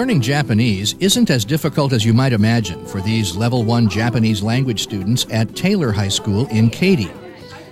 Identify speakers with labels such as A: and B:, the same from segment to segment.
A: Learning Japanese isn't as difficult as you might imagine for these Level 1 Japanese language students at Taylor High School in Katy.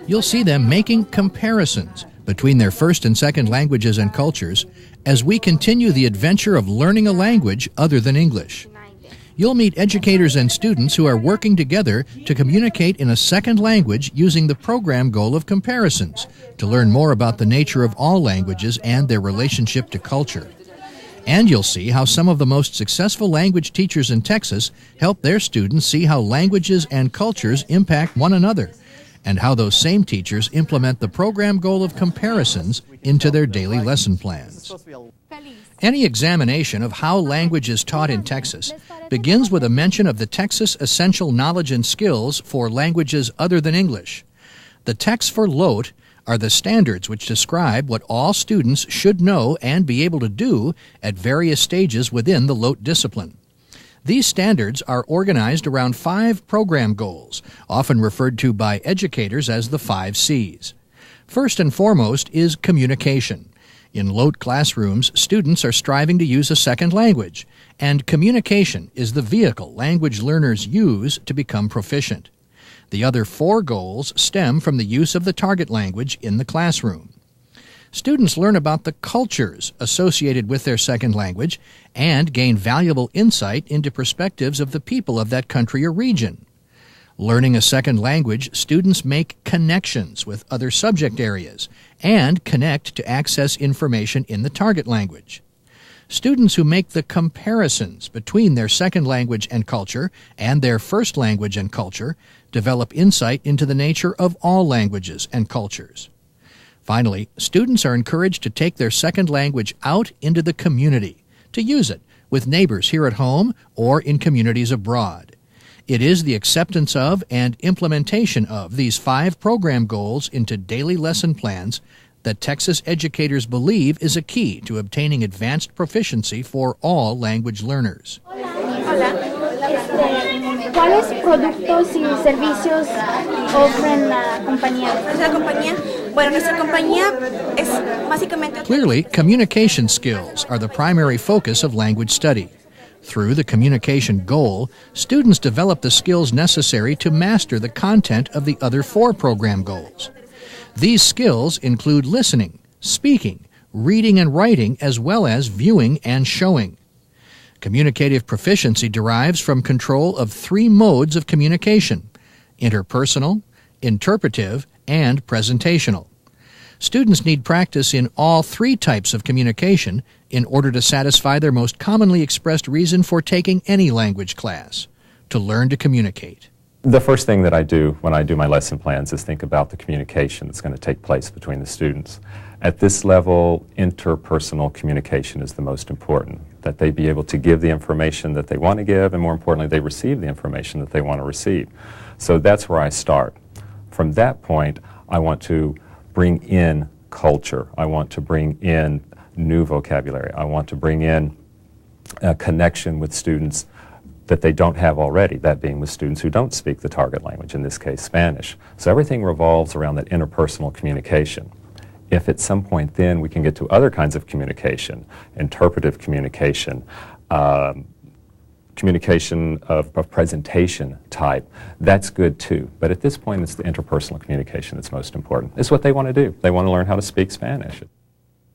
A: You'll see them making comparisons between their first and second languages and cultures as we continue the adventure of learning a language other than English. You'll meet educators and students who are working together to communicate in a second language using the program goal of comparisons to learn more about the nature of all languages and their relationship to culture. And you'll see how some of the most successful language teachers in Texas help their students see how languages and cultures impact one another, and how those same teachers implement the program goal of comparisons into their daily lesson plans. Any examination of how language is taught in Texas begins with a mention of the Texas Essential Knowledge and Skills for languages other than English. The TEKS for LOTE are the standards which describe what all students should know and be able to do at various stages within the LOTE discipline. These standards are organized around 5 program goals, often referred to by educators as the 5 C's. First and foremost is communication. In LOTE classrooms, students are striving to use a second language, and communication is the vehicle language learners use to become proficient. The other 4 goals stem from the use of the target language in the classroom. Students learn about the cultures associated with their second language and gain valuable insight into perspectives of the people of that country or region. Learning a second language, students make connections with other subject areas and connect to access information in the target language. Students who make the comparisons between their second language and culture and their first language and culture develop insight into the nature of all languages and cultures. Finally, students are encouraged to take their second language out into the community, to use it with neighbors here at home or in communities abroad. It is the acceptance of and implementation of these 5 program goals into daily lesson plans that Texas educators believe is a key to obtaining advanced proficiency for all language learners.
B: ¿Cuáles productos y servicios ofrecen la compañía? Nuestra compañía es básicamente...
A: Clearly, communication skills are the primary focus of language study. Through the communication goal, students develop the skills necessary to master the content of the other 4 program goals. These skills include listening, speaking, reading and writing, as well as viewing and showing. Communicative proficiency derives from control of 3 modes of communication: interpersonal, interpretive, and presentational. Students need practice in all 3 types of communication in order to satisfy their most commonly expressed reason for taking any language class: to learn to communicate.
C: The first thing that I do when I do my lesson plans is think about the communication that's going to take place between the students. At this level, interpersonal communication is the most important, that they be able to give the information that they want to give, and more importantly, they receive the information that they want to receive. So that's where I start. From that point, I want to bring in culture. I want to bring in new vocabulary. I want to bring in a connection with students that they don't have already, that being with students who don't speak the target language, in this case Spanish. So everything revolves around that interpersonal communication. If at some point then we can get to other kinds of communication, interpretive communication, communication of presentation type, that's good too. But at this point it's the interpersonal communication that's most important. It's what they want to do. They want to learn how to speak Spanish.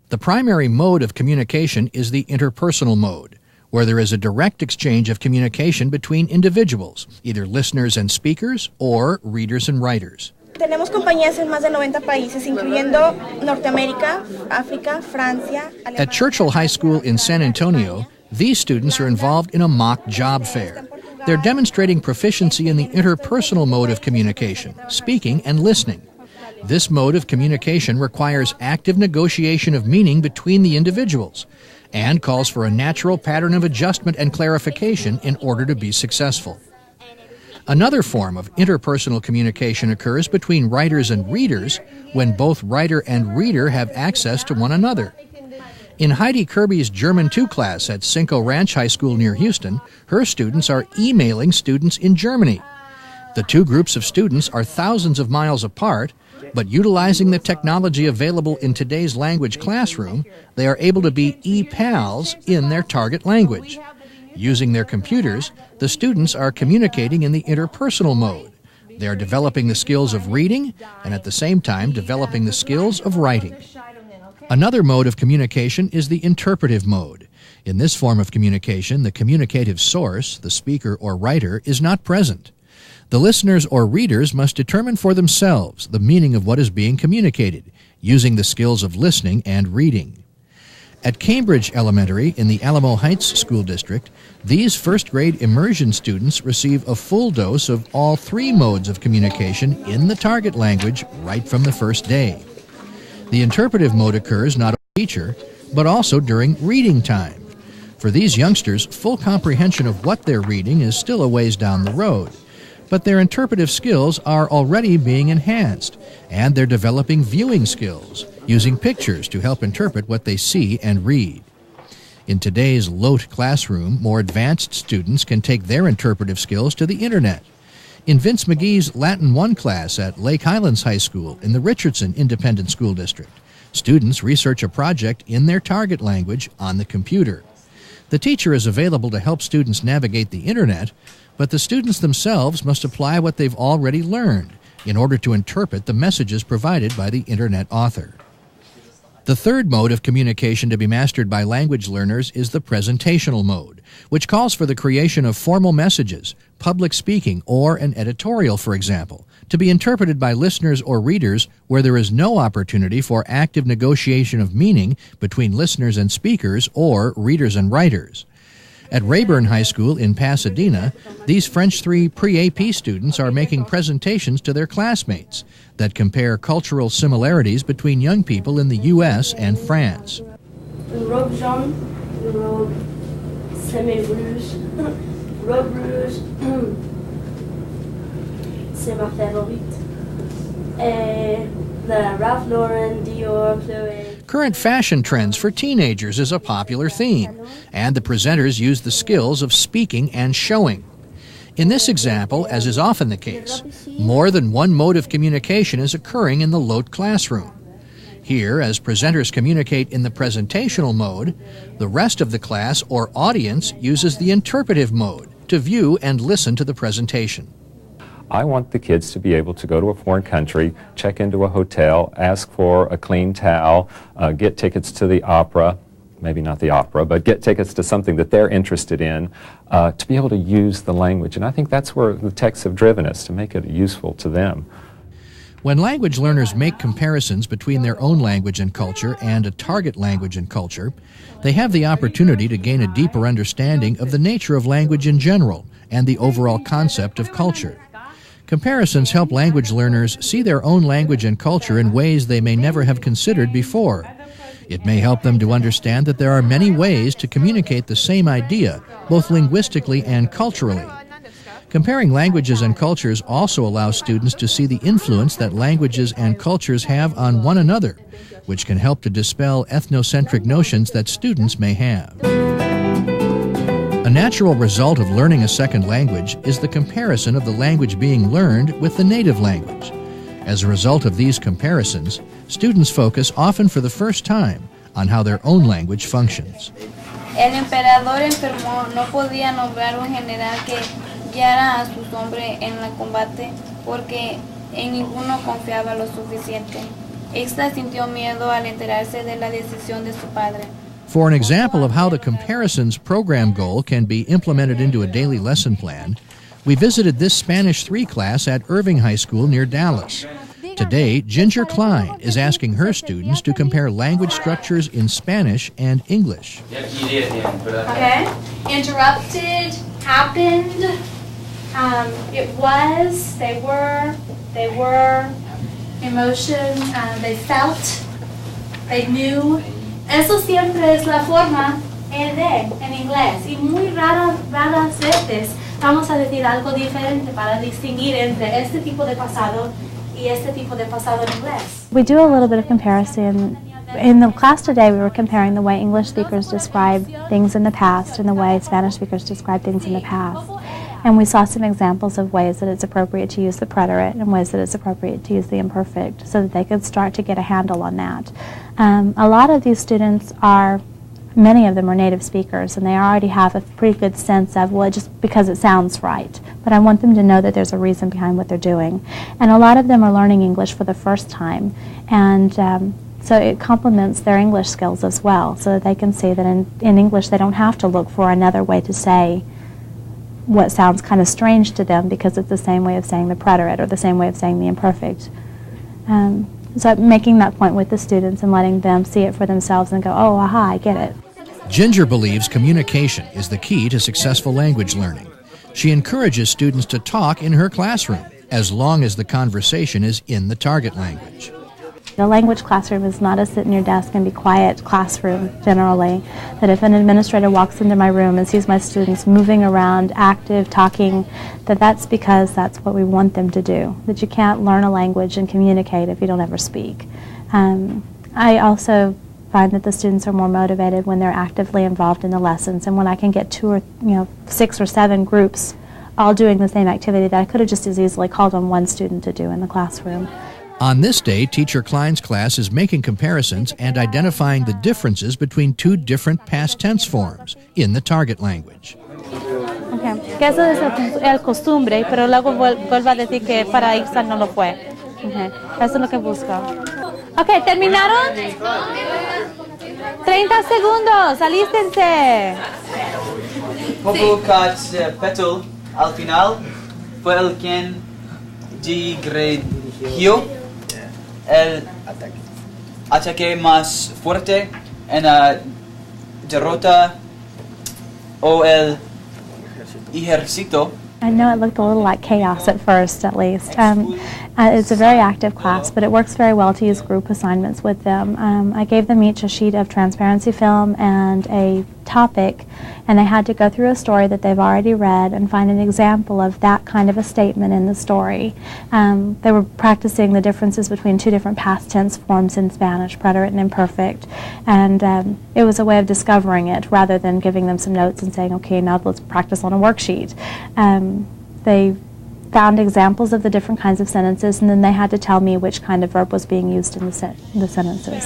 A: The primary mode of communication is the interpersonal mode, where there is a direct exchange of communication between individuals, either listeners and speakers or readers and writers.
B: Tenemos compañías en más de 90 países, incluyendo Norteamérica, África, Francia, Alemania.
A: At Churchill High School in San Antonio, these students are involved in a mock job fair. They're demonstrating proficiency in the interpersonal mode of communication, speaking and listening. This mode of communication requires active negotiation of meaning between the individuals and calls for a natural pattern of adjustment and clarification in order to be successful. Another form of interpersonal communication occurs between writers and readers when both writer and reader have access to one another. In Heidi Kirby's German 2 class at Cinco Ranch High School near Houston, her students are emailing students in Germany. The 2 groups of students are thousands of miles apart, But utilizing the technology available in today's language classroom, they are able to be e-pals in their target language. Using their computers, the students are communicating in the interpersonal mode. They are developing the skills of reading and at the same time developing the skills of writing. Another mode of communication is the interpretive mode. In this form of communication, the communicative source, the speaker or writer, is not present. The listeners or readers must determine for themselves the meaning of what is being communicated, using the skills of listening and reading. At Cambridge Elementary in the Alamo Heights School District, these first-grade immersion students receive a full dose of all three modes of communication in the target language right from the first day. The interpretive mode occurs not only during teacher, but also during reading time. For these youngsters, full comprehension of what they're reading is still a ways down the road, but their interpretive skills are already being enhanced, and they're developing viewing skills, using pictures to help interpret what they see and read. In today's LOTE classroom, more advanced students can take their interpretive skills to the Internet. In Vince McGee's Latin 1 class at Lake Highlands High School in the Richardson Independent School District, students research a project in their target language on the computer. The teacher is available to help students navigate the Internet, but the students themselves must apply what they've already learned in order to interpret the messages provided by the Internet author. The third mode of communication to be mastered by language learners is the presentational mode, which calls for the creation of formal messages, public speaking, or an editorial, for example, to be interpreted by listeners or readers where there is no opportunity for active negotiation of meaning between listeners and speakers or readers and writers. At Rayburn High School in Pasadena, these French 3 pre-AP students are making presentations to their classmates that compare cultural similarities between young people in the U.S. and France.
D: Une robe jaune, une robe semi-rouge, robe rouge, c'est ma favorite. Et the Ralph Lauren, Dior, Chloe.
A: Current fashion trends for teenagers is a popular theme, and the presenters use the skills of speaking and showing. In this example, as is often the case, more than one mode of communication is occurring in the LOTE classroom. Here, as presenters communicate in the presentational mode, the rest of the class or audience uses the interpretive mode to view and listen to the presentation.
C: I want the kids to be able to go to a foreign country, check into a hotel, ask for a clean towel, get tickets to the opera, maybe not the opera, but get tickets to something that they're interested in, to be able to use the language. And I think that's where the TEKS have driven us, to make it useful to them.
A: When language learners make comparisons between their own language and culture and a target language and culture, they have the opportunity to gain a deeper understanding of the nature of language in general and the overall concept of culture. Comparisons help language learners see their own language and culture in ways they may never have considered before. It may help them to understand that there are many ways to communicate the same idea, both linguistically and culturally. Comparing languages and cultures also allows students to see the influence that languages and cultures have on one another, which can help to dispel ethnocentric notions that students may have. A natural result of learning a second language is the comparison of the language being learned with the native language. As a result of these comparisons, students focus often for the first time on how their own language functions.
E: El emperador enfermo no podía nombrar un general que guiara a sus hombres en el combate porque en ninguno confiaba lo suficiente. Esta sintió miedo al enterarse de la decisión de su padre.
A: For an example of how the comparisons program goal can be implemented into a daily lesson plan, we visited this Spanish 3 class at Irving High School near Dallas. Today, Ginger Klein is asking her students to compare language structures in Spanish and English.
F: Okay. Interrupted, happened, it was, they were, emotion, they felt, they knew. Eso siempre es la forma de en inglés y muy raras veces vamos a decir algo diferente para distinguir entre este tipo de pasado y este tipo de pasado en inglés.
G: We do a little bit of comparison. In the class today, we were comparing the way English speakers describe things in the past and the way Spanish speakers describe things in the past. And we saw some examples of ways that it's appropriate to use the preterite and ways that it's appropriate to use the imperfect so that they could start to get a handle on that. A lot of these students many of them are native speakers, and they already have a pretty good sense of, well, just because it sounds right. But I want them to know that there's a reason behind what they're doing. And a lot of them are learning English for the first time. And so it complements their English skills as well, so that they can see that in English they don't have to look for another way to say what sounds kind of strange to them because it's the same way of saying the preterite or the same way of saying the imperfect. So making that point with the students and letting them see it for themselves and go, oh, aha, I get it.
A: Ginger believes communication is the key to successful language learning. She encourages students to talk in her classroom, as long as the conversation is in the target language.
G: The language classroom is not a sit in your desk and be quiet classroom, generally. That if an administrator walks into my room and sees my students moving around, active, talking, that's because that's what we want them to do. That you can't learn a language and communicate if you don't ever speak. I also find that the students are more motivated when they're actively involved in the lessons, and when I can get 2 or 6 or 7 groups all doing the same activity that I could have just as easily called on one student to do in the classroom.
A: On this day, Teacher Klein's class is making comparisons and identifying the differences between 2 different past tense forms in the target language.
G: Okay. Que eso es el costumbre, pero luego vuelvo a decir que para Ixal no lo fue. Okay. Eso es lo que busco. Ok, ¿terminaron? 30 segundos, alístense.
H: Convocat petul al final fue el quien dirigió el ataque más fuerte en la derrota o el ejército.
G: I know it looked a little like chaos at first, at least. It's a very active class, but it works very well to use group assignments with them. I gave them each a sheet of transparency film and a topic, and they had to go through a story that they've already read and find an example of that kind of a statement in the story. They were practicing the differences between 2 different past tense forms in Spanish, preterite and imperfect, and it was a way of discovering it rather than giving them some notes and saying, okay, now let's practice on a worksheet. They found examples of the different kinds of sentences, and then they had to tell me which kind of verb was being used in the sentences.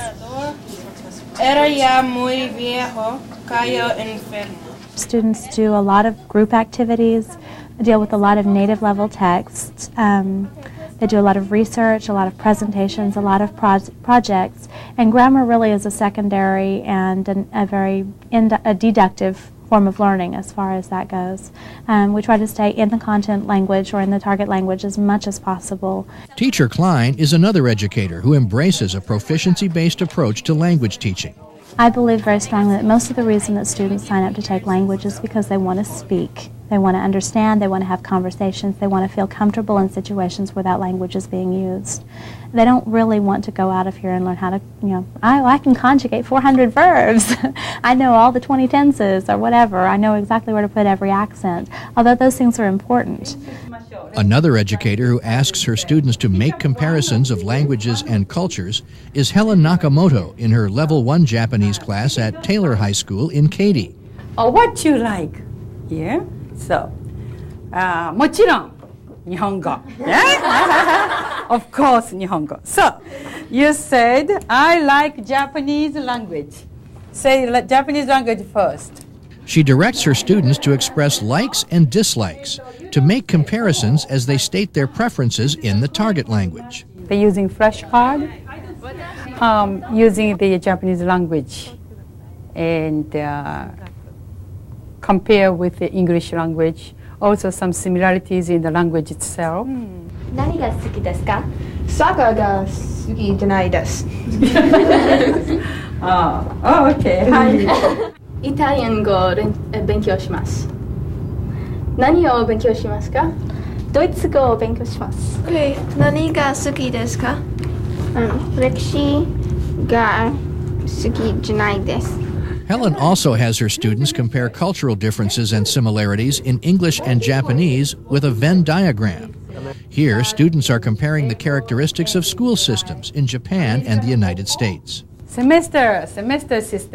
I: Era ya muy viejo, cayó enfermo.
G: Students do a lot of group activities, deal with a lot of native level texts. They do a lot of research, a lot of presentations, a lot of projects, and grammar really is a secondary and a very deductive form of learning as far as that goes. We try to stay in the content language or in the target language as much as possible.
A: Teacher Klein is another educator who embraces a proficiency-based approach to language teaching.
G: I believe very strongly that most of the reason that students sign up to take language is because they want to speak. They want to understand, they want to have conversations, they want to feel comfortable in situations where that language is being used. They don't really want to go out of here and learn how to, I can conjugate 400 verbs. I know all the 20 tenses or whatever. I know exactly where to put every accent, although those things are important.
A: Another educator who asks her students to make comparisons of languages and cultures is Helen Nakamoto in her Level 1 Japanese class at Taylor High School in Katy.
J: What you like? Yeah? So, もちろん日本語 yeah? Of course 日本語 So, you said, I like Japanese language. Say Japanese language first.
A: She directs her students to express likes and dislikes, to make comparisons as they state their preferences in the target language.
J: They're using flashcard, using the Japanese language, and compare with the English language. Also some similarities in the language itself.
K: 何が好きですか? Soccer が好きじゃないです。
J: okay.
K: イタリアン語を勉強します。何を勉強しますか? ドイツ語を勉強します。
B: 何が好きですか? 歴史が好きじゃないです。
A: Helen also has her students compare cultural differences and similarities in English and Japanese with a Venn diagram. Here, students are comparing the characteristics of school systems in Japan and the United States.
J: Semester system.